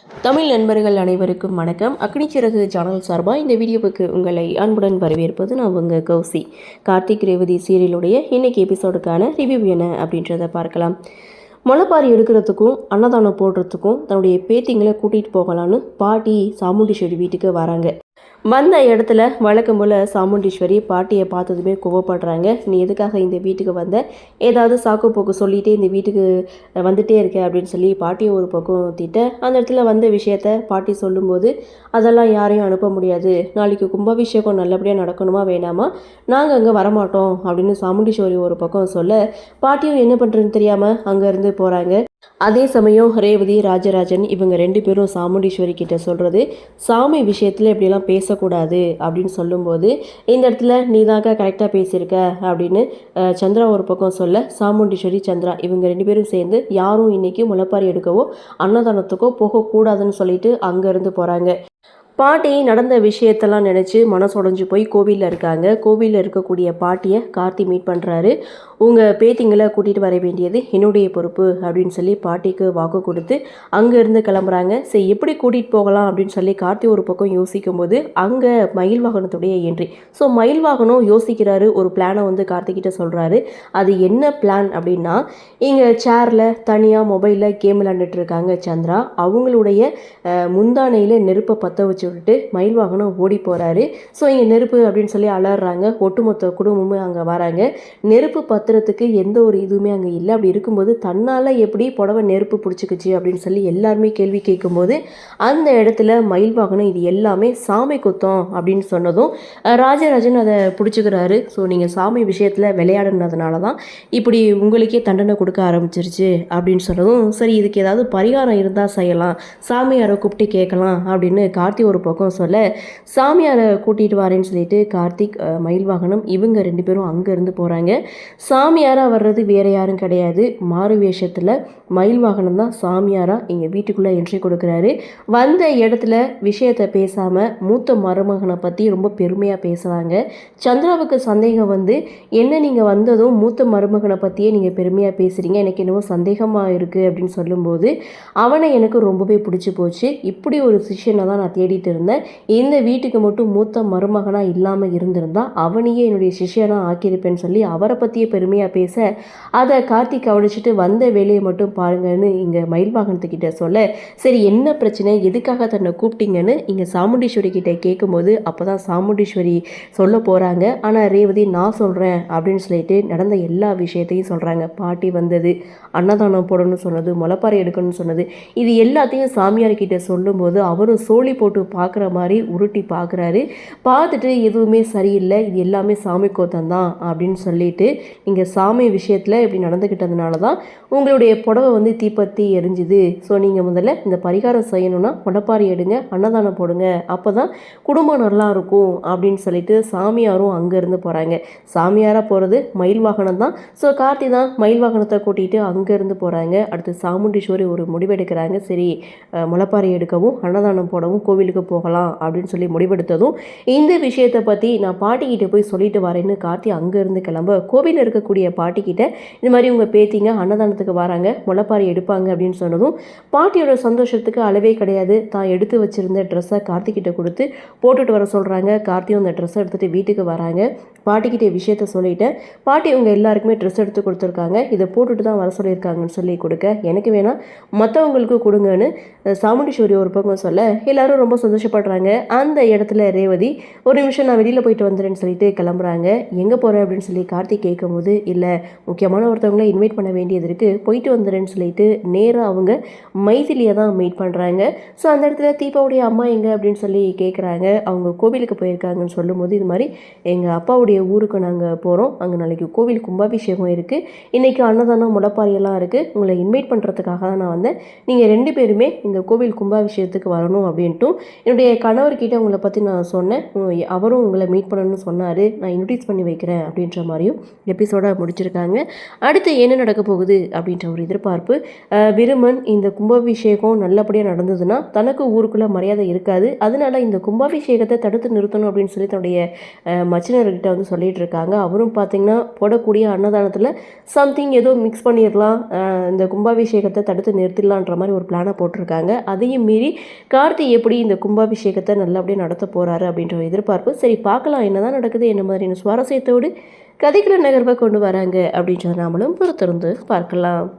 தமிழ் நண்பர்கள் அனைவருக்கும் வணக்கம். அக்னிச்சிறகு சேனல் சார்பாக இந்த வீடியோவுக்கு உங்களை அன்புடன் வரவேற்பது நான் உங்கள் கௌசி. கார்த்திக் ரேவதி சீரியலுடைய இன்னைக்கு எபிசோடுக்கான ரிவ்யூ என்ன அப்படின்றத பார்க்கலாம். முளைப்பாரி எடுக்கிறதுக்கும் அன்னதானம் போடுறதுக்கும் தன்னுடைய பேத்திங்களை கூட்டிகிட்டு போகலான்னு பாட்டி சாமுண்டீஸ்வரி வீட்டுக்கு வராங்க. வந்த இடத்துல வழக்கம் போல் சாமுண்டீஸ்வரி பாட்டியை பார்த்ததுமே கோவப்படுறாங்க. நீ எதுக்காக இந்த வீட்டுக்கு வந்த, ஏதாவது சாக்கு போக்கு சொல்லிகிட்டே இந்த வீட்டுக்கு வந்துட்டே இருக்க அப்படின்னு சொல்லி பாட்டியை ஒரு பக்கம் திட்ட, அந்த இடத்துல வந்த விஷயத்த பாட்டி சொல்லும்போது அதெல்லாம் யாரையும் அனுப்ப முடியாது, நாளைக்கு கும்பாபிஷேகம் நல்லபடியாக நடக்கணுமா வேணாமா, நாங்கள் அங்கே வரமாட்டோம் அப்படின்னு சாமுண்டீஸ்வரி ஒரு பக்கம் சொல்ல, பாட்டியும் என்ன பண்ணுறதுன்னு தெரியாமல் அங்கேருந்து போகிறாங்க. அதே சமயம் ரேவதி ராஜராஜன் இவங்க 2 பேரும் சாமுண்டீஸ்வரி கிட்ட சொல்கிறது, சாமி விஷயத்தில் இப்படிலாம் பேசக்கூடாது அப்படின்னு சொல்லும்போது, இந்த இடத்துல நீ தாங்க கரெக்டாக பேசியிருக்க அப்படின்னு சந்திரா ஒரு பக்கம் சொல்ல, சாமுண்டீஸ்வரி சந்திரா இவங்க 2 பேரும் சேர்ந்து யாரும் இன்றைக்கி முளைப்பாரி எடுக்கவோ அன்னதானத்துக்கோ போகக்கூடாதுன்னு சொல்லிட்டு அங்கேருந்து போகிறாங்க. பாட்டி நடந்த விஷயத்தெல்லாம் நினச்சி மனசுடைஞ்சு போய் கோவிலில் இருக்காங்க. கோவிலில் இருக்கக்கூடிய பாட்டியை கார்த்தி மீட் பண்ணுறாரு. உங்கள் பேத்திங்களை கூட்டிகிட்டு வர வேண்டியது என்னுடைய பொறுப்பு அப்படின்னு சொல்லி பாட்டிக்கு வாக்கு கொடுத்து அங்கேருந்து கிளம்புறாங்க. சரி, எப்படி கூட்டிகிட்டு போகலாம் அப்படின்னு சொல்லி கார்த்தி ஒரு பக்கம் யோசிக்கும் போது அங்கே மயில் வாகனத்துடைய என்ட்ரி. ஸோ மயில் வாகனம் யோசிக்கிறாரு, ஒரு பிளானை வந்து கார்த்திகிட்ட சொல்கிறாரு. அது என்ன பிளான் அப்படின்னா, இங்கே சேரில் தனியாக மொபைலில் கேம் விளாண்டுட்டு இருக்காங்க சந்திரா. அவங்களுடைய முந்தானையில் நெருப்பை பற்ற வச்சு விட்டுட்டு மயில் வாகனம் ஓடி போகிறாரு. ஸோ இங்கே நெருப்பு அப்படின்னு சொல்லி அலறாங்க. ஒட்டுமொத்த குடும்பமும் அங்கே வராங்க. நெருப்பு பத்துறதுக்கு எந்த ஒரு இதுவுமே அங்கே இல்லை. அப்படி இருக்கும்போது தன்னால் எப்படி புடவை நெருப்பு பிடிச்சிக்கிச்சு அப்படின்னு சொல்லி எல்லாருமே கேள்வி கேட்கும்போது அந்த இடத்துல மயில் வாகனம் இது எல்லாமே சாமி குத்தம் அப்படின்னு சொன்னதும் ராஜராஜன் அதை பிடிச்சிக்கிறாரு. ஸோ நீங்கள் சாமி விஷயத்தில் விளையாடுனதுனால தான் இப்படி உங்களுக்கே தண்டனை கொடுக்க ஆரம்பிச்சிருச்சு அப்படின்னு சொன்னதும், சரி இதுக்கு ஏதாவது பரிகாரம் இருந்தால் செய்யலாம், சாமியாரை கூப்பிட்டு கேட்கலாம் அப்படின்னு கார்த்திக் ஒரு பக்கம் சொல்ல, சாமியாரை கூட்டிகிட்டு வரேன்னு சொல்லிட்டு கார்த்திக் மயில் வாகனம் இவங்க 2 பேரும் அங்கேருந்து போகிறாங்க. சாமியாராக வர்றது வேறு யாரும் கிடையாது, மாறு வேஷத்தில் மயில் வாகனம் தான் சாமியாராக எங்கள் வீட்டுக்குள்ளே என்ட்ரி கொடுக்குறாரு. வந்த இடத்துல விஷயத்தை பேசாமல் மூத்த மருமகனை பற்றி ரொம்ப பெருமையாக பேசுகிறாங்க. சந்திராவுக்கு சந்தேகம் வந்து, என்ன நீங்கள் வந்ததும் மூத்த மருமகனை பற்றியே நீங்கள் பெருமையாக பேசுகிறீங்க, எனக்கு என்னவோ சந்தேகமாக இருக்குது அப்படின்னு சொல்லும்போது, அவனை எனக்கு ரொம்பவே பிடிச்சி போச்சு, இப்படி ஒரு சிஷ்யனை தான் நான் தேடிட்டு இருந்தேன், இந்த வீட்டுக்கு மட்டும் மூத்த மருமகனாக இல்லாமல் இருந்திருந்தா அவனையே என்னுடைய சிஷ்யனாக ஆக்கியிருப்பேன்னு சொல்லி அவரை பற்றியே பெருமையாக பேச, அதை கார்த்திக் கவனிச்சுட்டு வந்த வேலையை மட்டும் பாருங்கன்னு இங்கே மயில் வாகனத்துக்கிட்ட சொல்ல, சரி என்ன பிரச்சனை, எதுக்காக தன்னை கூப்பிட்டீங்கன்னு இங்கே சாமுண்டீஸ்வரி கிட்டே கேட்கும்போது அப்போ தான் சாமுண்டீஸ்வரி சொல்ல போகிறாங்க. ஆனால் ரேவதி நான் சொல்கிறேன் அப்படின்னு சொல்லிட்டு நடந்த எல்லா விஷயத்தையும் சொல்கிறாங்க. பாட்டி வந்தது, அன்னதானம் போடணும்னு சொன்னது, முளைப்பாறை எடுக்கணும்னு சொன்னது, இது எல்லாத்தையும் சாமியார்கிட்ட சொல்லும்போது அவரும் சோழி போட்டு பார்க்குற மாதிரி உருட்டி பார்க்குறாரு. பார்த்துட்டு எதுவுமே சரியில்லை, இது எல்லாமே சாமி கோத்தம் தான் அப்படின்னு சொல்லிட்டு, நீங்கள் சாமி விஷயத்தில் இப்படி நடந்துக்கிட்டதுனால தான் உங்களுடைய புடவை வந்து தீப்பற்றி எரிஞ்சுது. ஸோ நீங்கள் முதல்ல இந்த பரிகாரம் செய்யணும்னா முளைப்பாரி எடுங்க, அன்னதானம் போடுங்க, அப்போ தான் குடும்பம் நல்லா இருக்கும் அப்படின்னு சொல்லிட்டு சாமியாரும் அங்கேருந்து போகிறாங்க. சாமியாராக போகிறது மயில் வாகனம் தான். ஸோ கார்த்தி தான் மயில் வாகனத்தை கூட்டிகிட்டு அங்கேருந்து போகிறாங்க. அடுத்து சாமுண்டீஸ்வரி ஒரு முடிவெடுக்கிறாங்க. சரி, முளைப்பாரி எடுக்கவும் அன்னதானம் போடவும் கோவிலுக்கு போகலாம் அப்படின்னு சொல்லி முடிவெடுத்ததும், இந்த விஷயத்தை பற்றி நான் பாட்டிக்கிட்ட போய் சொல்லிட்டு வரேன்னு கார்த்தி அங்கேருந்து கிளம்ப கோவிலில் இருக்கக்கூடிய பாட்டிக்கிட்ட இந்த மாதிரி உங்கள் பேத்திங்க அன்னதானத்துக்கு வராங்க, முளைப்பாரி எடுப்பாங்க அப்படின்னு சொன்னதும் பாட்டியோட சந்தோஷத்துக்கு அளவே கிடையாது. தான் எடுத்து வச்சுருந்த ட்ரெஸ்ஸை கார்த்திகிட்ட கொடுத்து போட்டுட்டு வர சொல்கிறாங்க. கார்த்தியும் அந்த ட்ரெஸ்ஸை எடுத்துகிட்டு வீட்டுக்கு வராங்க. பாட்டிக்கிட்ட விஷயத்த சொல்லிட்டேன், பாட்டி உங்கள் எல்லாருக்குமே ட்ரெஸ் எடுத்து கொடுத்துருக்காங்க, இதை போட்டுட்டு தான் வர சொல்லியிருக்காங்கன்னு சொல்லி கொடுக்க, எனக்கு வேணாம் மற்றவங்களுக்கு கொடுங்கன்னு சாமுண்டீஸ்வரி ஒரு பக்கம் சொல்ல எல்லாரும் ரொம்ப சந்தோஷப்படுறாங்க. அந்த இடத்துல ரேவதி ஒரு நிமிஷம் நான் வெளியில் போயிட்டு வந்துடுறேன்னு சொல்லிட்டு கிளம்புறாங்க. எங்கே போகிறேன் அப்படின்னு சொல்லி கார்த்திக் கேட்கும்போது, இல்லை முக்கியமான ஒருத்தவங்கள இன்வைட் பண்ண வேண்டியது இருக்குது, போயிட்டு வந்துடுறேன்னு சொல்லிட்டு நேராக அவங்க மைதிலியை தான் மீட் பண்ணுறாங்க. ஸோ அந்த இடத்துல தீபாவுடைய அம்மா எங்கே அப்படின்னு சொல்லி கேட்குறாங்க. அவங்க கோவிலுக்கு போயிருக்காங்கன்னு சொல்லும்போது, இது மாதிரி எங்கள் அப்பாவுடைய ஊருக்கு நாங்கள் போகிறோம், அங்கே நாளைக்கு கோவில் கும்பாபிஷேகம் இருக்குது, இன்றைக்கி அன்னதானம் முளைப்பாரியெல்லாம் இருக்குது, உங்களை இன்வைட் பண்ணுறதுக்காக தான் நான் வந்தேன், நீங்கள் 2 பேருமே இந்த கோவில் கும்பாபிஷேகத்துக்கு வரணும் அப்படின்ட்டும் என்னுடைய கணவர்கிட்ட உங்களை பற்றி நான் சொன்னேன், அவரும் உங்களை மீட் பண்ணணும்னு சொன்னார், நான் இன்ட்ரடியூஸ் பண்ணி வைக்கிறேன் அப்படின்ற மாதிரியும் எபிசோடாக முடிச்சிருக்காங்க. அடுத்து என்ன நடக்க போகுது அப்படின்ற ஒரு எதிர்பார்ப்பு. விருமன் இந்த கும்பாபிஷேகம் நல்லபடியாக நடந்ததுன்னா தனக்கு ஊருக்குள்ளே மரியாதை இருக்காது, அதனால இந்த கும்பாபிஷேகத்தை தடுத்து நிறுத்தணும் அப்படின்னு சொல்லி தன்னுடைய மச்சினர்கிட்ட வந்து சொல்லிட்டு இருக்காங்க. அவரும் பார்த்திங்கன்னா போடக்கூடிய அன்னதானத்தில் சம்திங் ஏதோ மிக்ஸ் பண்ணிடலாம், இந்த கும்பாபிஷேகத்தை தடுத்து நிறுத்திடலான்ற மாதிரி ஒரு பிளானை போட்டிருக்காங்க. அதையும் மீறி கார்த்தி எப்படி இந்த கும்பாபிஷேகத்தை நல்லபடியாக நடத்த போகிறாரு அப்படின்ற ஒரு எதிர்பார்ப்பு. சரி பார்க்கலாம் என்னதான் நடக்குது, என்ன மாதிரியான சுவாரஸ்யத்தோடு கதைக்குள்ள நகர்வை கொண்டு வராங்க அப்படின்றத நாமளும் பொறுத்திருந்து பார்க்கலாம்.